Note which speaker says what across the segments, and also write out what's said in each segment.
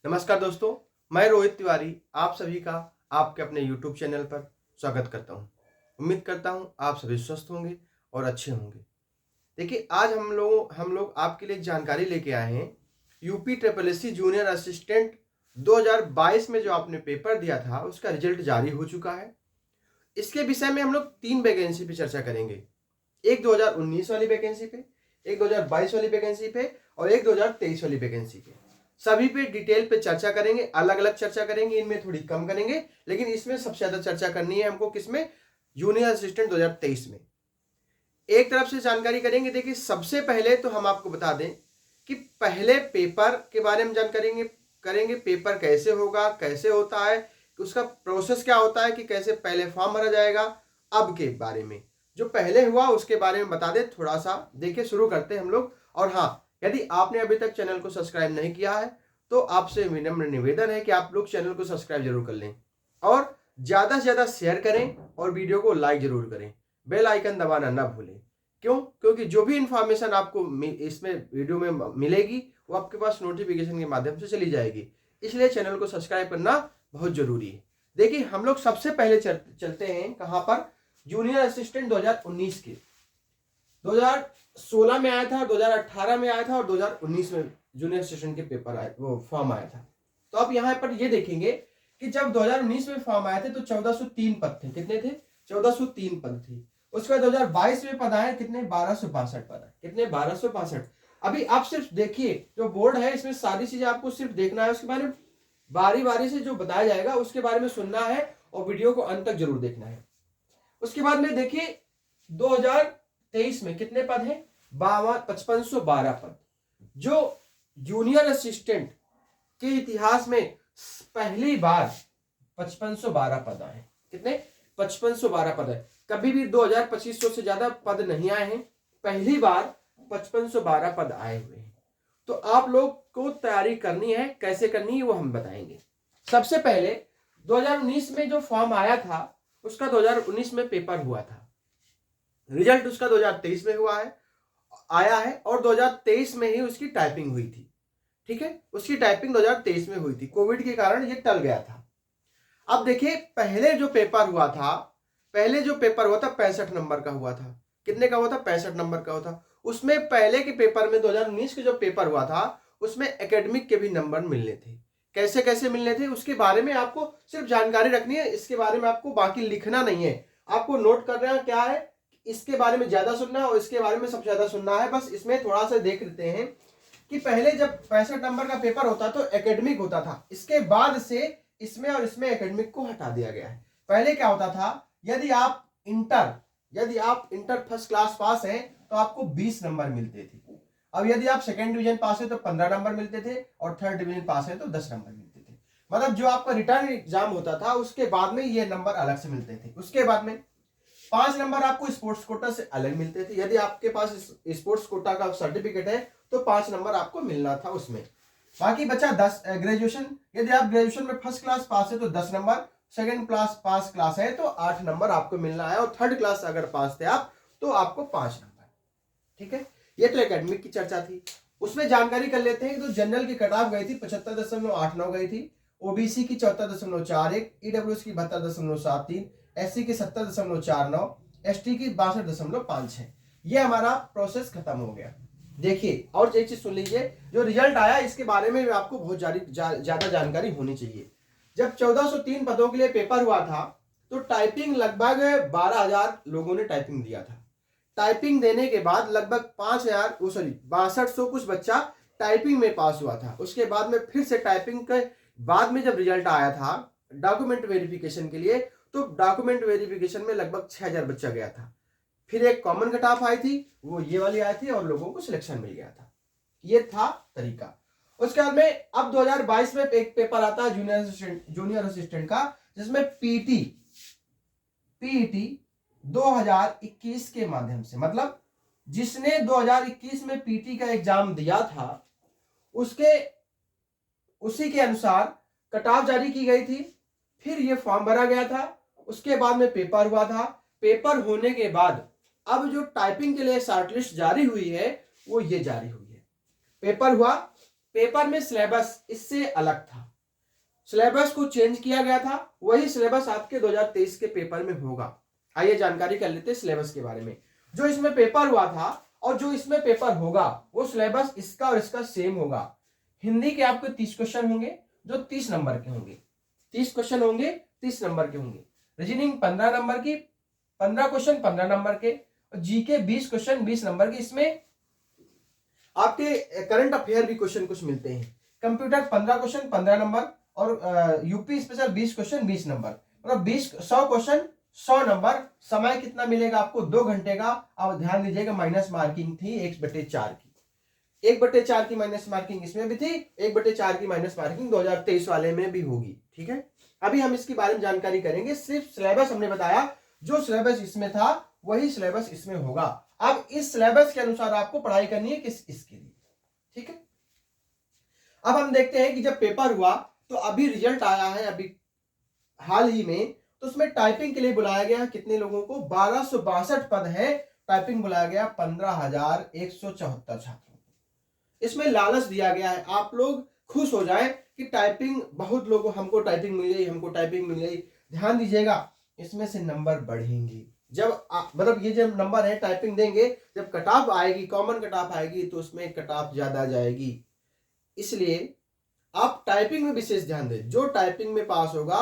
Speaker 1: नमस्कार दोस्तों, मैं रोहित तिवारी आप सभी का आपके अपने YouTube चैनल पर स्वागत करता हूं। उम्मीद करता हूं आप सभी स्वस्थ होंगे और अच्छे होंगे। देखिए, आज हम लोग आपके लिए एक जानकारी लेके आए हैं। UP triple SC junior assistant 2022 में जो आपने पेपर दिया था उसका रिजल्ट जारी हो चुका है। इसके विषय में हम लोग 3 वैकेंसी पे चर्चा करेंगे। एक 2019 वाली वैकेंसी पे, एक 2022 वाली वैकेंसी पे और एक 2023 वाली वैकेंसी पे। सभी पे डिटेल पे चर्चा करेंगे, अलग अलग चर्चा करेंगे, इनमें थोड़ी कम करेंगे, लेकिन इसमें सबसे ज्यादा चर्चा करनी है हमको किसमें? जूनियर असिस्टेंट 2023 में। एक तरफ से जानकारी करेंगे। देखिए, सबसे पहले तो हम आपको बता दें कि पहले पेपर के बारे में जानकारी करेंगे। पेपर कैसे होगा, कैसे होता है, उसका प्रोसेस क्या होता है, कि कैसे पहले फॉर्म भरा जाएगा। अब के बारे में जो पहले हुआ उसके बारे में बता दें थोड़ा सा। देखिए, शुरू करते हैं हम लोग। और हाँ, यदि आपने अभी तक चैनल को सब्सक्राइब नहीं किया है तो आपसे विनम्र निवेदन है कि आप लोग चैनल को सब्सक्राइब जरूर कर लें और ज्यादा से ज्यादा शेयर करें और वीडियो को लाइक जरूर करें। बेल आइकन दबाना ना भूलें। क्यों? क्योंकि जो भी इंफॉर्मेशन आपको इसमें वीडियो में मिलेगी वो आपके पास नोटिफिकेशन के माध्यम से चली जाएगी। इसलिए चैनल को सब्सक्राइब करना बहुत जरूरी है। देखिए, हम लोग सबसे पहले चलते हैं कहां पर? जूनियर असिस्टेंट 2019 के। 2016 में आया था, 2018 में आया था और 2019 में जूनियर असिस्टेंट के पेपर आए, वो फॉर्म आया था। तो आप यहाँ पर ये देखेंगे कि जब 2019 में फॉर्म आए थे तो 1403 पद थे। कितने थे? 1403 पद थे। उसके बाद 2022 में पद आए कितने? 1262 पद आए। कितने? 1262। अभी आप सिर्फ देखिए, जो बोर्ड है इसमें सारी चीजें आपको सिर्फ देखना है, उसके बारे में बारी बारी से जो बताया जाएगा उसके बारे में सुनना है और वीडियो को अंत तक जरूर देखना है। उसके बाद में देखिए 2023 में कितने पद हैं? 5512 पद। जो जूनियर असिस्टेंट के इतिहास में पहली बार 5512 पद आए। कितने? 5512 पद है। कभी भी 2000-2500 से ज्यादा पद नहीं आए हैं। पहली बार 5512 पद आए हुए हैं। तो आप लोग को तैयारी करनी है, कैसे करनी है वो हम बताएंगे। सबसे पहले 2019 में जो फॉर्म आया था उसका 2019 में पेपर हुआ था। रिजल्ट उसका 2023 में हुआ है, आया है, और 2023 में ही उसकी टाइपिंग हुई थी। ठीक है, उसकी टाइपिंग 2023 में हुई थी। कोविड के कारण ये टल गया था। अब देखिए, पहले जो पेपर हुआ था 65 नंबर का हुआ था। कितने का हुआ था? 65 नंबर का हुआ था। उसमें पहले के पेपर में 2019 के जो पेपर हुआ था उसमें एकेडमिक के भी नंबर मिलने थे। कैसे कैसे मिलने थे उसके बारे में आपको सिर्फ जानकारी रखनी है। इसके बारे में आपको बाकी लिखना नहीं है, आपको नोट करना क्या है, इसके बारे में ज्यादा सुनना है और इसके बारे में सबसे ज्यादा सुनना है। बस इसमें थोड़ा सा देख लेते हैं कि पहले जब 65 नंबर का पेपर होता तो एकेडमिक होता था। इसके बाद से इसमें और इसमें एकेडमिक को हटा दिया गया है। पहले क्या होता था, यदि आप इंटर फर्स्ट क्लास पास हैं तो आपको 20 नंबर मिलते थे। अब यदि आप सेकेंड डिवीजन पास है तो 15 नंबर मिलते थे और थर्ड डिवीजन पास है तो 10 नंबर मिलते थे। मतलब जो आपका रिटर्न एग्जाम होता था उसके बाद में ये नंबर अलग से मिलते थे। उसके बाद में 5 नंबर आपको स्पोर्ट्स कोटा से अलग मिलते थे। यदि आपके पास स्पोर्ट्स कोटा का सर्टिफिकेट है तो 5 नंबर आपको मिलना था उसमें। बाकी बचा 10 ग्रेजुएशन। यदि आप ग्रेजुएशन में फर्स्ट क्लास पास है तो 10 number, second class pass class है तो 8 नंबर आपको मिलना है, और थर्ड क्लास अगर पास थे आप तो आपको 5 नंबर। ठीक है, ये तो एकेडमिक की चर्चा थी। उसमें जानकारी कर लेते हैं कि तो जनरल की कट ऑफ गई थी 75.89 गई थी, ओबीसी की 74.41, ईडब्ल्यूएस की 72.73, एससी की 70.49, एसटी की 62.56। ये हमारा प्रोसेस खत्म हो गया। देखिए, और एक चीज सुन लीजिए, जो रिजल्ट आया इसके बारे में आपको बहुत ज्यादा जानकारी होनी चाहिए। जब 1403 पदों के लिए पेपर हुआ था तो टाइपिंग लगभग 12,000 लोगों ने टाइपिंग दिया था। टाइपिंग देने के बाद लगभग 62,000 कुछ बच्चा टाइपिंग में पास हुआ था। उसके बाद में फिर से टाइपिंग के बाद में जब रिजल्ट आया था डॉक्यूमेंट वेरिफिकेशन के लिए, तो डॉक्यूमेंट वेरिफिकेशन में लगभग 6,000 बच्चा गया था। फिर एक कॉमन कट ऑफ आई थी, वो ये वाली आई थी और लोगों को सिलेक्शन मिल गया था। ये था तरीका। उसके बाद में अब 2022 में एक पेपर आता है जूनियर असिस्टेंट का, जिसमें पीटी 2021 के माध्यम से, मतलब जिसने 2021 में पीटी का एग्जाम दिया था उसी के अनुसार कट ऑफ जारी की गई थी। फिर ये फॉर्म भरा गया था। उसके बाद में पेपर हुआ था। पेपर होने के बाद अब जो टाइपिंग के लिए शॉर्टलिस्ट जारी हुई है वो ये जारी हुई है। पेपर हुआ, पेपर में सिलेबस इससे अलग था, सिलेबस को चेंज किया गया था, वही सिलेबस आपके 2023 के पेपर में होगा। आइए जानकारी कर लेते हैं सिलेबस के बारे में। जो इसमें पेपर हुआ था और जो इसमें पेपर होगा वो सिलेबस इसका और इसका सेम होगा। हिंदी के आपके 30 क्वेश्चन होंगे जो 30 नंबर के होंगे, 30 क्वेश्चन होंगे 30 नंबर के होंगे। रीजनिंग 15 नंबर की, 15 क्वेश्चन 15 नंबर के, और जीके 20 क्वेश्चन 20 नंबर के। इसमें आपके करंट अफेयर भी क्वेश्चन कुछ मिलते हैं। कंप्यूटर 15 क्वेश्चन 15 नंबर और यूपी स्पेशल 20 क्वेश्चन 20 नंबर, मतलब 100 क्वेश्चन 100 नंबर। समय कितना मिलेगा आपको? 2 घंटे का। अब ध्यान दीजिएगा माइनस मार्किंग थी 1/4 की, 1/4 की माइनस मार्किंग इसमें भी थी, 1/4 की माइनस मार्किंग 2023 वाले में भी होगी। ठीक है, अभी हम इसके बारे में जानकारी करेंगे। सिर्फ सिलेबस हमने बताया, जो सिलेबस इसमें था वही सिलेबस इसमें होगा। अब इस सिलेबस के अनुसार आपको पढ़ाई करनी है इसके लिए। ठीक है, अब हम देखते हैं कि जब पेपर हुआ तो अभी रिजल्ट आया है अभी हाल ही में, तो उसमें टाइपिंग के लिए बुलाया गया कितने लोगों को? 1262 पद है, टाइपिंग बुलाया गया 15,174 छात्रों को। इसमें लालच दिया गया है, आप लोग खुश हो जाए कि टाइपिंग, बहुत लोगों हमको टाइपिंग मिल गई, हमको टाइपिंग मिल गई। ध्यान दीजिएगा इसमें से नंबर बढ़ेंगे। जब मतलब ये जब नंबर है टाइपिंग देंगे, जब कट ऑफ आएगी, कॉमन कट ऑफ आएगी, तो उसमें कट ऑफ ज्यादा जाएगी। इसलिए आप टाइपिंग में विशेष ध्यान दें। जो टाइपिंग में पास होगा,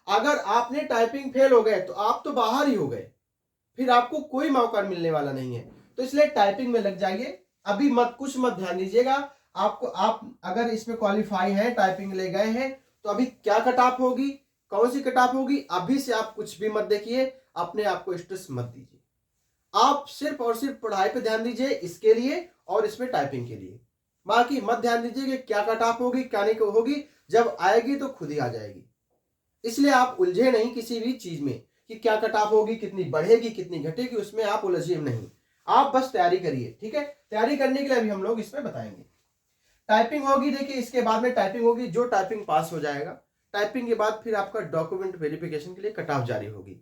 Speaker 1: अगर आपने टाइपिंग फेल हो गए तो आप तो बाहर ही हो गए, फिर आपको कोई मौका मिलने वाला नहीं है। तो इसलिए टाइपिंग में लग जाइए। अभी मत कुछ मत ध्यान दीजिएगा। आपको, आप अगर इसमें क्वालिफाई हैं, टाइपिंग ले गए हैं, तो अभी क्या कट ऑफ होगी, कौन सी कट ऑफ होगी, अभी से आप कुछ भी मत देखिए, अपने आप को स्ट्रेस मत दीजिए। आप सिर्फ और सिर्फ पढ़ाई पे ध्यान दीजिए इसके लिए और इसमें टाइपिंग के लिए। बाकी मत ध्यान दीजिए कि क्या कट ऑफ होगी क्या नहीं होगी, जब आएगी तो खुद ही आ जाएगी। इसलिए आप उलझे नहीं किसी भी चीज में कि क्या कट ऑफ होगी, कितनी बढ़ेगी कितनी घटेगी, उसमें आप उलझे नहीं। आप बस तैयारी करिए। ठीक है, तैयारी करने के लिए अभी हम लोग इसमें बताएंगे। टाइपिंग होगी, देखिए इसके बाद में टाइपिंग होगी। जो टाइपिंग पास हो जाएगा, टाइपिंग के बाद फिर आपका डॉक्यूमेंट वेरिफिकेशन के लिए कट ऑफ जारी होगी।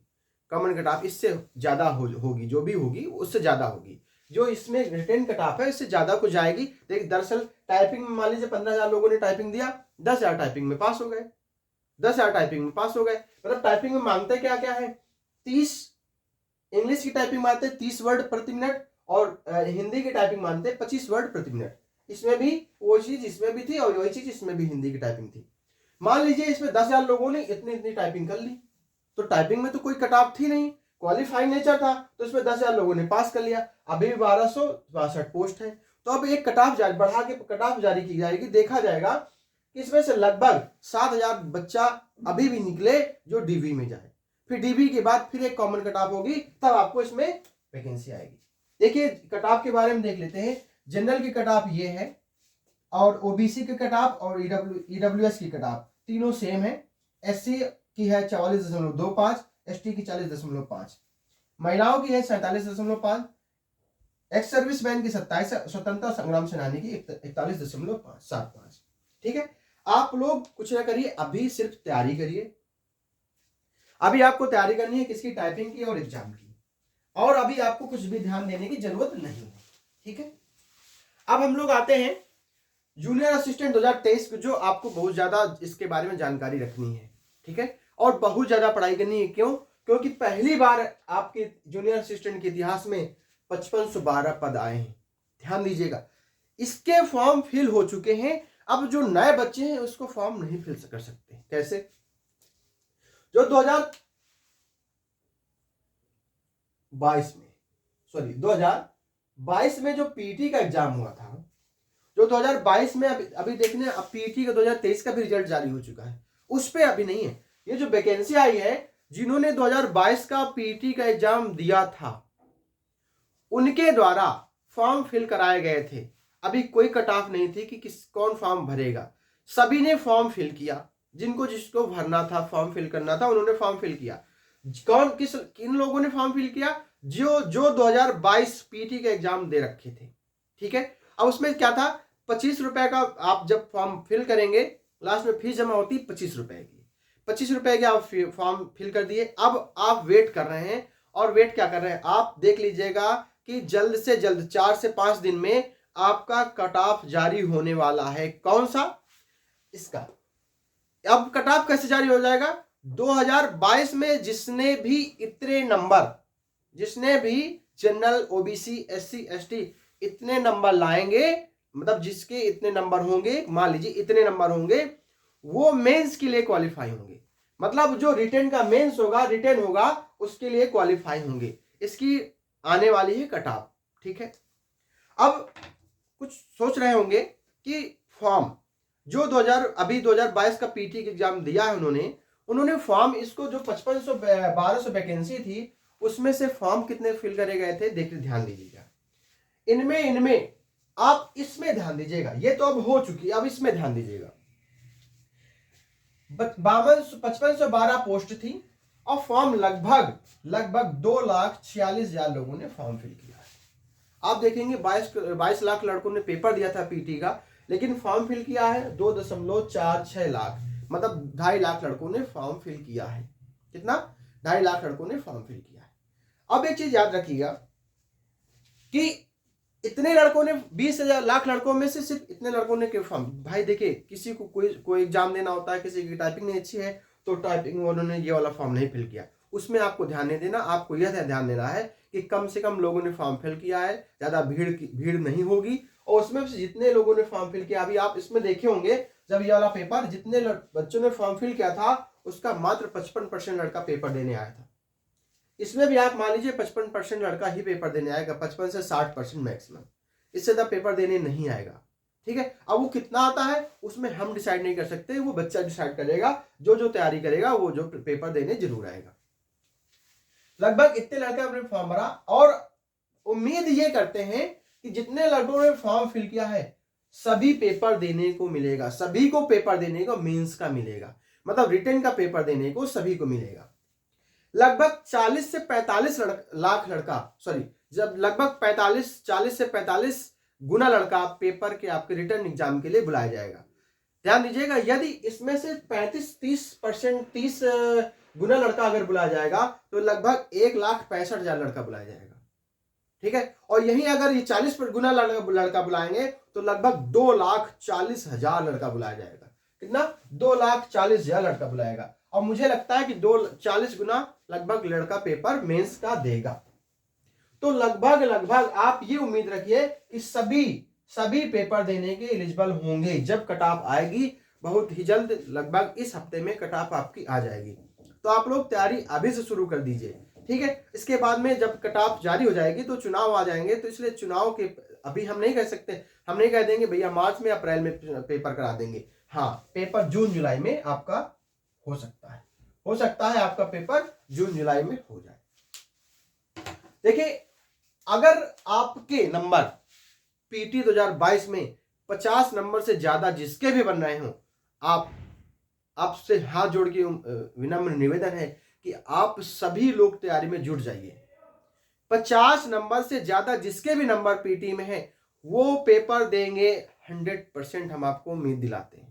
Speaker 1: कॉमन कट ऑफ इससे ज्यादा होगी, जो भी होगी उससे ज्यादा होगी। जो इसमें रिटेन कट ऑफ है इससे ज्यादा कुछ जाएगी। देखिए दरअसल टाइपिंग में मान लीजिए 15,000 लोगों ने टाइपिंग दिया, 10,000 टाइपिंग में पास हो गए, 10,000 टाइपिंग में पास हो गए। मतलब टाइपिंग में मांगते क्या क्या है? 30 इंग्लिश की टाइपिंग मांगते हैं 30 वर्ड प्रति मिनट, और हिंदी की टाइपिंग मांगते हैं 25 वर्ड प्रति मिनट। इसमें भी वो चीज इसमें भी थी और वही चीज इसमें भी हिंदी की टाइपिंग थी। मान लीजिए इसमें 10,000 लोगों ने इतनी इतनी टाइपिंग कर ली, तो टाइपिंग में तो कोई कट ऑफ थी नहीं, क्वालिफाइड नेचर था, तो इसमें 10,000 लोगों ने पास कर लिया। अभी भी 1262 पोस्ट है, तो अब एक कट ऑफ बढ़ा के कट ऑफ जारी की जाएगी। देखा जाएगा कि इसमें से लगभग 7,000 बच्चा अभी भी निकले जो डीवी में जाए, फिर डीवी के बाद फिर एक कॉमन कट ऑफ होगी, तब आपको इसमें वैकेंसी आएगी। देखिए कट ऑफ के बारे में देख लेते हैं। जनरल की कट ऑफ ये है, और ओबीसी की कट ऑफ और ईडब्ल्यूएस की कट ऑफ तीनों सेम है। एससी की है 44.25, एसटी की 40.5, महिलाओं की है 47.5, एक्स सर्विस मैन की 27, स्वतंत्रता संग्राम सेनानी की 41.75। ठीक है, आप लोग कुछ ना करिए, अभी सिर्फ तैयारी करिए। अभी आपको तैयारी करनी है किसकी? टाइपिंग की और एग्जाम की, और अभी आपको कुछ भी ध्यान देने की जरूरत नहीं है। ठीक है, अब हम लोग आते हैं जूनियर असिस्टेंट 2023, जो आपको बहुत ज्यादा इसके बारे में जानकारी रखनी है। ठीक है, और बहुत ज्यादा पढ़ाई करनी है। क्यों? क्योंकि पहली बार आपके जूनियर असिस्टेंट के इतिहास में 5512 पद आए हैं। ध्यान दीजिएगा, इसके फॉर्म फिल हो चुके हैं। अब जो नए बच्चे हैं उसको फॉर्म नहीं फिल कर सकते। कैसे? जो 2022 में जो पीटी का एग्जाम हुआ था, जो 2022 में अभी देखने, अब पीटी का 2023 का भी रिजल्ट जारी हो चुका है, उस पे अभी नहीं है। ये जो वैकेंसी आई है, जिन्होंने 2022 का पीटी का एग्जाम दिया था उनके द्वारा फॉर्म फिल कराए गए थे। अभी कोई कट ऑफ नहीं थी कि कौन फॉर्म भरेगा, सभी ने फॉर्म फिल किया। जिनको जिसको भरना था, फॉर्म फिल करना था, उन्होंने फॉर्म फिल किया। किन लोगों ने फॉर्म फिल किया? जो 2022 पीटी के एग्जाम दे रखे थे। ठीक है, अब उसमें क्या था? 25 रुपए का आप जब फॉर्म फिल करेंगे, लास्ट में फीस जमा होती 25 रुपए की। 25 रुपए के आप फॉर्म फिल कर दिए। अब आप वेट कर रहे हैं, और वेट क्या कर रहे हैं? आप देख लीजिएगा कि जल्द से जल्द 4 से 5 दिन में आपका कट ऑफ जारी होने वाला है। कौन सा? इसका। अब कट ऑफ कैसे जारी हो जाएगा? 2022 में जिसने भी जनरल, ओबीसी, एससी, एसटी इतने नंबर लाएंगे, मतलब जिसके इतने नंबर होंगे, मान लीजिए इतने नंबर होंगे, वो मेंस के लिए क्वालिफाई होंगे। मतलब जो रिटेन का मेंस होगा, रिटेन होगा, उसके लिए क्वालिफाई होंगे। इसकी आने वाली है कट ऑफ। ठीक है। अब कुछ सोच रहे होंगे कि फॉर्म जो 2022 का पीटी एग्जाम दिया है उन्होंने फॉर्म, इसको जो 5500 वैकेंसी थी उसमें से फॉर्म कितने फिल करे गए थे? देखिए, ध्यान दीजिएगा। इनमें आप इसमें ध्यान दीजिएगा, ये तो अब हो चुकी है, अब इसमें ध्यान दीजिएगा। 5512 पोस्ट थी और फॉर्म लगभग 2,46,000 लोगों ने फॉर्म फिल किया है। आप देखेंगे 22 लाख लड़कों ने पेपर दिया था पीटी का, लेकिन फॉर्म फिल किया है 2.46 लाख, मतलब 2.5 लाख लड़कों ने फॉर्म फिल किया है। कितना? 2.5 लाख लड़कों ने फॉर्म फिल किया है। अब एक चीज याद रखिएगा कि इतने लड़कों ने 20,000 लाख लड़कों में से सिर्फ इतने लड़कों ने क्यों फॉर्म? भाई देखिए, किसी को कोई एग्जाम देना होता है, किसी की टाइपिंग नहीं अच्छी है तो टाइपिंग उन्होंने ये वाला फॉर्म नहीं फिल किया, उसमें आपको ध्यान नहीं देना। आपको यह ध्यान देना है कि कम से कम लोगों ने फॉर्म फिल किया है, ज्यादा भीड़ नहीं होगी, और उसमें से जितने लोगों ने फॉर्म फिल किया, अभी आप इसमें देखे होंगे जब ये वाला पेपर, जितने बच्चों ने फॉर्म फिल किया था उसका मात्र 55% लड़का पेपर देने आया था। इसमें भी आप मान लीजिए 55% लड़का ही पेपर देने आएगा, 55 से 60% मैक्सिमम, इससे ज्यादा पेपर देने नहीं आएगा। ठीक है। अब वो कितना आता है उसमें हम डिसाइड नहीं कर सकते, वो बच्चा डिसाइड करेगा, जो तैयारी करेगा वो जो पेपर देने जरूर आएगा। लगभग इतने लड़के अपने फॉर्म भरा, और उम्मीद ये करते हैं कि जितने लड़कों ने फॉर्म फिल किया है सभी पेपर देने को मिलेगा, सभी को पेपर देने को मेंस का मिलेगा, मतलब रिटन का पेपर देने को सभी को मिलेगा। लगभग 40 से 45 लाख लड़का, सॉरी, जब लगभग 40 से 45 गुना लड़का पेपर के आपके रिटर्न एग्जाम के लिए बुलाया जाएगा। ध्यान दीजिएगा, यदि इसमें से 30 गुना लड़का अगर बुलाया जाएगा तो लगभग 1,65,000 लड़का बुलाया जाएगा। ठीक है। और यही अगर ये 40 गुना लड़का बुलाएंगे तो लगभग 2,40,000 लड़का बुलाया जाएगा। कितना? 2,40,000 लड़का बुलाएगा। और मुझे लगता है कि 240 गुना लगभग लड़का पेपर मेंस का देगा। तो लगभग आप ये उम्मीद रखिए कि सभी पेपर देने के एलिजिबल होंगे। जब कट ऑफ आएगी बहुत ही जल्द, लगभग इस हफ्ते में कट ऑफ आपकी आ जाएगी, तो आप लोग तैयारी अभी से शुरू कर दीजिए। ठीक है। इसके बाद में जब कट ऑफ जारी हो जाएगी तो चुनाव आ जाएंगे, तो इसलिए चुनाव के अभी हम नहीं कह सकते, हम नहीं कह देंगे भैया मार्च में अप्रैल में पेपर करा देंगे। हाँ, पेपर जून जुलाई में आपका हो सकता है आपका पेपर जून जुलाई में हो जाए। देखिए, अगर आपके नंबर पीटी 2022 में 50 नंबर से ज्यादा जिसके भी बन रहे हो, आपसे हाथ जोड़ के विनम्र निवेदन है कि आप सभी लोग तैयारी में जुट जाइए। 50 नंबर से ज्यादा जिसके भी नंबर पीटी में है वो पेपर देंगे 100%, हम आपको उम्मीद दिलाते हैं।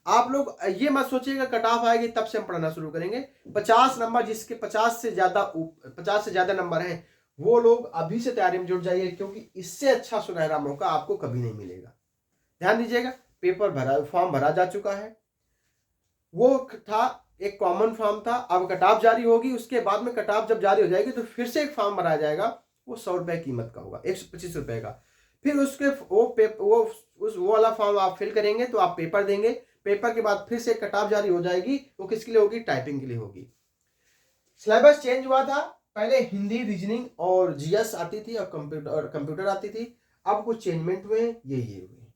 Speaker 1: आप लोग ये मत सोचिएगा कट ऑफ आएगी तब से हम पढ़ना शुरू करेंगे। 50 नंबर जिसके 50 से ज्यादा नंबर हैं वो लोग अभी से तैयारी में जुट जाइए, क्योंकि इससे अच्छा सुनहरा मौका आपको कभी नहीं मिलेगा। ध्यान दीजिएगा, फॉर्म भरा जा चुका है, वो था एक कॉमन फॉर्म था, अब कट ऑफ जारी होगी, उसके बाद में कट ऑफ जब जारी हो जाएगी तो फिर से एक फॉर्म भराया जाएगा, वो 100 रुपए कीमत का होगा, 125 रुपए का। फिर उसके वो वाला फॉर्म आप फिल करेंगे तो आप पेपर देंगे, पेपर के बाद फिर से कट ऑफ जारी हो जाएगी, वो किसके लिए होगी? टाइपिंग के लिए होगी। सिलेबस चेंज हुआ था, पहले हिंदी, रीजनिंग और जीएस आती थी और कंप्यूटर आती थी, अब कुछ चेंजमेंट हुए, ये हुए।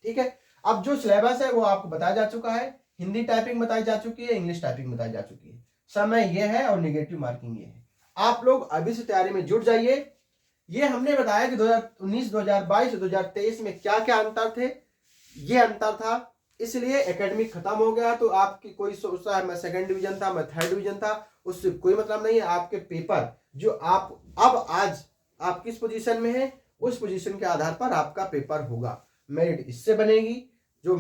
Speaker 1: ठीक है। अब जो सिलेबस है वो आपको बताया जा चुका है, हिंदी टाइपिंग बताई जा चुकी है, इंग्लिश टाइपिंग बताई जा चुकी है, समय ये है और नेगेटिव मार्किंग ये है। आप लोग अभी से तैयारी में जुट जाइए। ये हमने बताया कि 2019, 2022, 2023 में क्या क्या अंतर थे, ये अंतर था, इसलिए एकेडमिक खत्म हो गया तो आपकी कोई सोचता है मैं सेकंड डिवीजन था, मैं थर्ड डिवीजन था, उससे कोई मतलब नहीं है। आपके पेपर जो आज आप किस पोजीशन में है उस पोजीशन के आधार पर आपका पेपर होगा। मेरिट इससे बनेगी, जो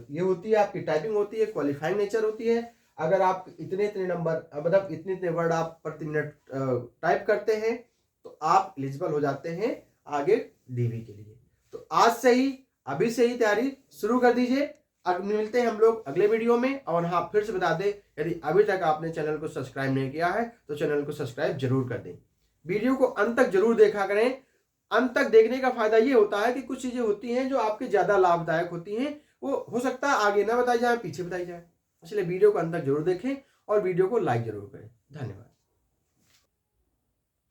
Speaker 1: ये होती है आपकी टाइपिंग होती है, क्वालिफाइंग नेचर होती है। अगर आप इतने नंबर, मतलब इतने वर्ड आप प्रति मिनट टाइप करते हैं तो आप एलिजिबल हो जाते हैं आगे डीवी के लिए। तो आज से ही, अभी से ही तैयारी शुरू कर दीजिए। अब मिलते हैं हम लोग अगले वीडियो में। और हाँ, फिर से बता दें, यदि अभी तक आपने चैनल को सब्सक्राइब नहीं किया है तो चैनल को सब्सक्राइब जरूर कर दें। वीडियो को अंत तक जरूर देखा करें। अंत तक देखने का फायदा ये होता है कि कुछ चीजें होती हैं जो आपके ज्यादा लाभदायक होती हैं, वो हो सकता है आगे ना बताई जाए, पीछे बताई जाए। इसलिए वीडियो को अंत तक जरूर देखें और वीडियो को लाइक जरूर करें। धन्यवाद।